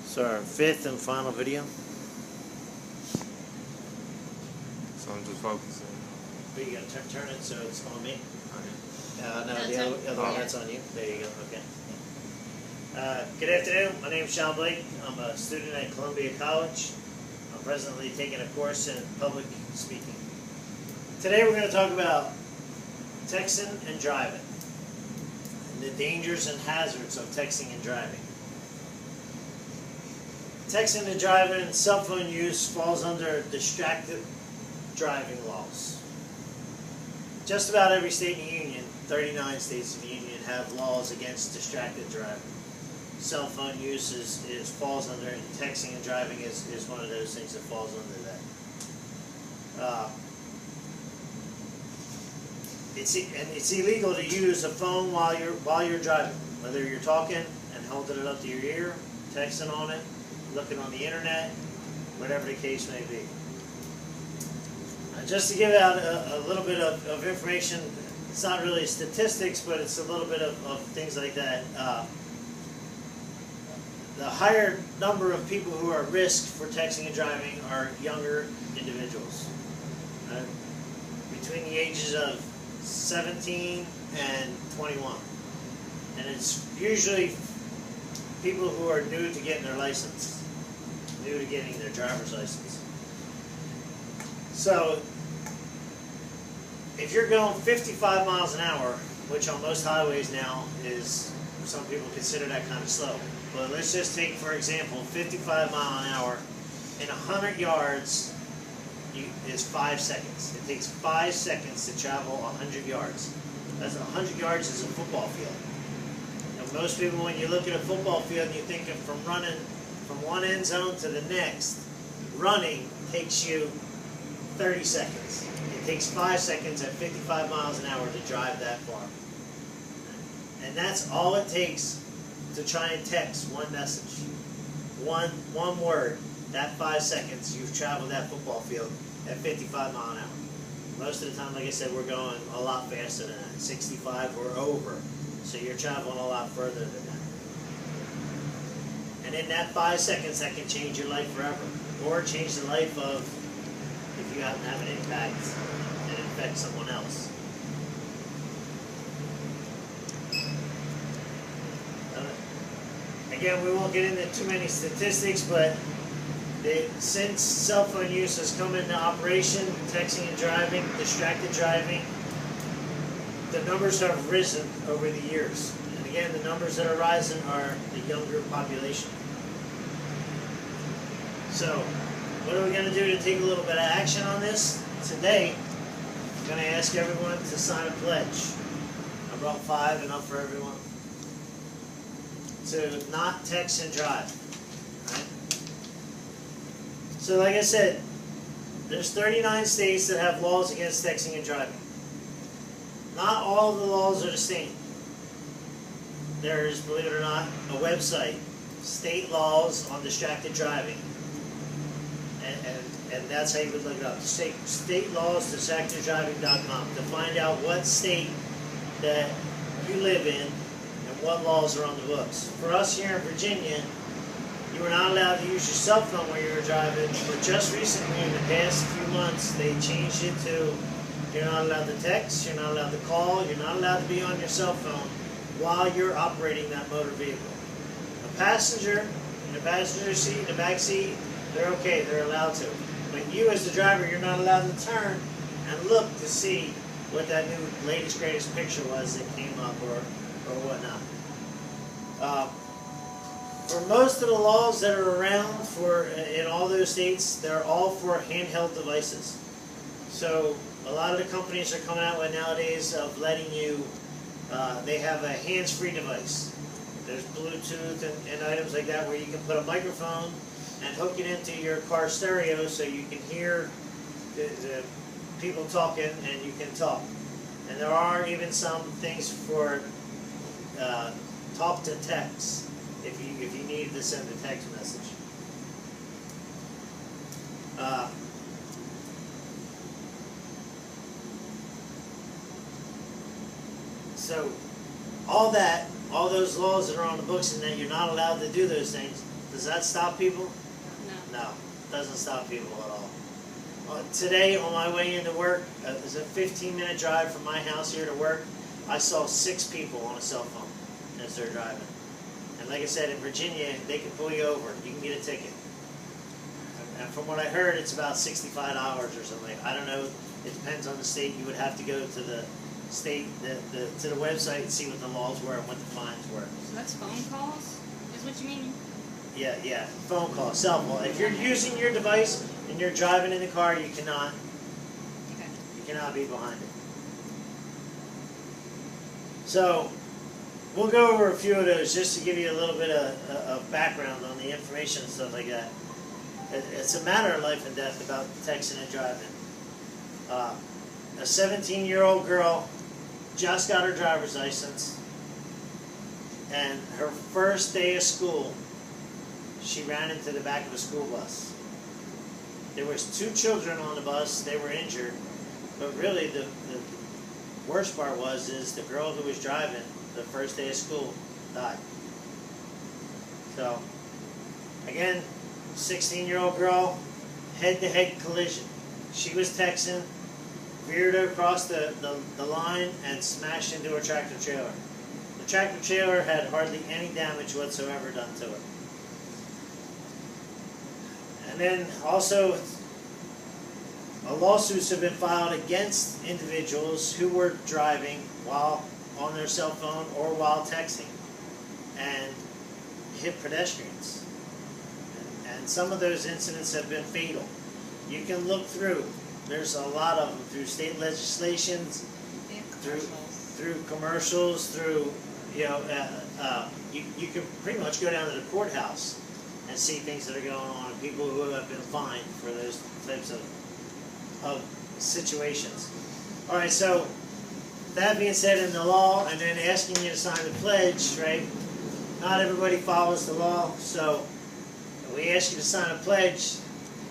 So our fifth and final video. So I'm just focusing. But you gotta turn it so it's on me. No, That's the other one, that's on you. There you go, okay. Good afternoon, my name is Sean Blake. I'm a student at Columbia College. I'm presently taking a course in public speaking. Today we're going to talk about texting and driving, and the dangers and hazards of texting and driving. Texting and driving and cell phone use falls under distracted driving laws. Just about every state in the Union, 39 states in the Union, have laws against distracted driving. Cell phone use falls under, and texting and driving is one of those things that falls under that. It's illegal to use a phone while you're driving, whether you're talking and holding it up to your ear, texting on it, looking on the internet, whatever the case may be. Just to give out a little bit of information, it's not really statistics, but it's a little bit of things like that. The higher number of people who are at risk for texting and driving are younger individuals. Between the ages of 17 and 21. And it's usually people who are new to getting their license, new to getting their driver's license. So, if you're going 55 miles an hour, which on most highways now is, some people consider that kind of slow. But let's just take, for example, 55 mile an hour in 100 yards is 5 seconds. It takes 5 seconds to travel 100 yards. That's 100 yards is a football field. Now, most people, when you look at a football field and you think of from running from one end zone to the next, running takes you 30 seconds. It takes 5 seconds at 55 miles an hour to drive that far. And that's all it takes to try and text one message. One word. That 5 seconds, you've traveled that football field at 55 miles an hour. Most of the time, like I said, we're going a lot faster than that. 65 or over. So you're traveling a lot further than that. And in that 5 seconds, that can change your life forever. Or change the life of, if you happen to have an impact and infect someone else. Again, we won't get into too many statistics, but since cell phone use has come into operation, texting and driving, distracted driving, the numbers have risen over the years. And again, the numbers that are rising are the younger population. So, what are we going to do to take a little bit of action on this? Today, I'm going to ask everyone to sign a pledge. I brought 5 enough for everyone. To not text and drive. Right? So like I said, there's 39 states that have laws against texting and driving. Not all of the laws are the same. There's, believe it or not, a website, state laws on distracted driving. And that's how you would look it up. State laws, distracteddriving.com, to find out what state that you live in and what laws are on the books. For us here in Virginia, you were not allowed to use your cell phone when you were driving, but just recently, in the past few months, they changed it to you're not allowed to text, you're not allowed to call, you're not allowed to be on your cell phone while you're operating that motor vehicle. A passenger in the passenger seat, in the back seat, they're okay, they're allowed to. But you as the driver, you're not allowed to turn and look to see what that new latest, greatest picture was that came up or whatnot. For most of the laws that are around in all those states, they're all for handheld devices. So a lot of the companies are coming out with nowadays of letting you, they have a hands-free device. There's Bluetooth and items like that where you can put a microphone and hook it into your car stereo so you can hear the people talking and you can talk. And there are even some things for talk to text if you need to send a text message. So all those laws that are on the books and that you're not allowed to do those things, Does that stop people? No. No, doesn't stop people at all. Today, on my way into work, it's a 15-minute drive from my house here to work. I saw 6 people on a cell phone as they're driving. And like I said, in Virginia, they can pull you over. You can get a ticket. And from what I heard, it's about $65 or something. I don't know. It depends on the state. You would have to go to the state, to the website and see what the laws were and what the fines were. So that's phone calls, is what you mean? Yeah, phone call, cell phone. If you're using your device and you're driving in the car, you cannot be behind it. So, we'll go over a few of those just to give you a little bit of background on the information and stuff like that. It's a matter of life and death about texting and driving. A 17-year-old girl just got her driver's license, and her first day of school, she ran into the back of a school bus. There was 2 children on the bus. They were injured, but really the worst part is the girl who was driving the first day of school died. So, again, 16-year-old girl, head-to-head collision. She was texting, veered across the line, and smashed into a tractor trailer. The tractor trailer had hardly any damage whatsoever done to it. And then also, lawsuits have been filed against individuals who were driving while on their cell phone or while texting and hit pedestrians. And some of those incidents have been fatal. You can look through. There's a lot of them through state legislations, through commercials, through, you can pretty much go down to the courthouse and see things that are going on, and people who have been fined for those types of situations. All right, so that being said, in the law, and then asking you to sign the pledge, right? Not everybody follows the law, so we ask you to sign a pledge.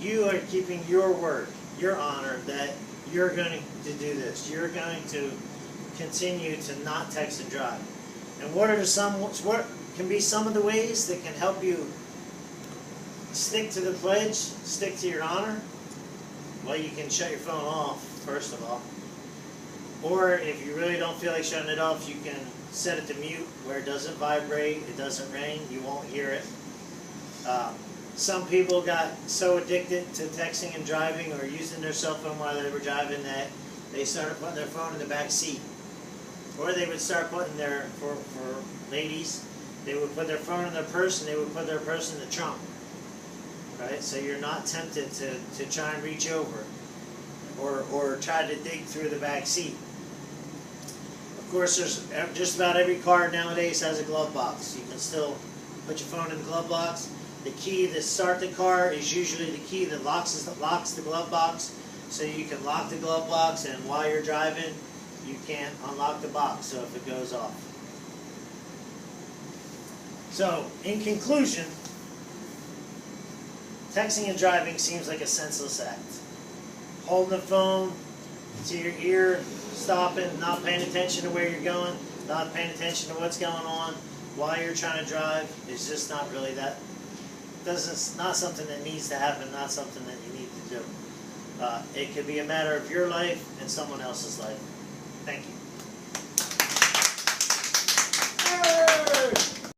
You are keeping your word, your honor, that you're going to do this. You're going to continue to not text and drive. And what can be some of the ways that can help you stick to the pledge, stick to your honor? Well, you can shut your phone off, first of all. Or if you really don't feel like shutting it off, you can set it to mute where it doesn't vibrate, it doesn't ring, you won't hear it. Some people got so addicted to texting and driving or using their cell phone while they were driving that they started putting their phone in the back seat. Or they would start putting for ladies, they would put their phone in their purse and they would put their purse in the trunk. Right? So you're not tempted to try and reach over or try to dig through the back seat. Of course, there's just about every car nowadays has a glove box. You can still put your phone in the glove box. The key to start the car is usually the key that locks the glove box, so you can lock the glove box, and while you're driving, you can't unlock the box, so if it goes off. So, in conclusion, texting and driving seems like a senseless act. Holding the phone to your ear, stopping, not paying attention to where you're going, not paying attention to what's going on while you're trying to drive is just not really that. Not something that needs to happen, not something that you need to do. It could be a matter of your life and someone else's life. Thank you.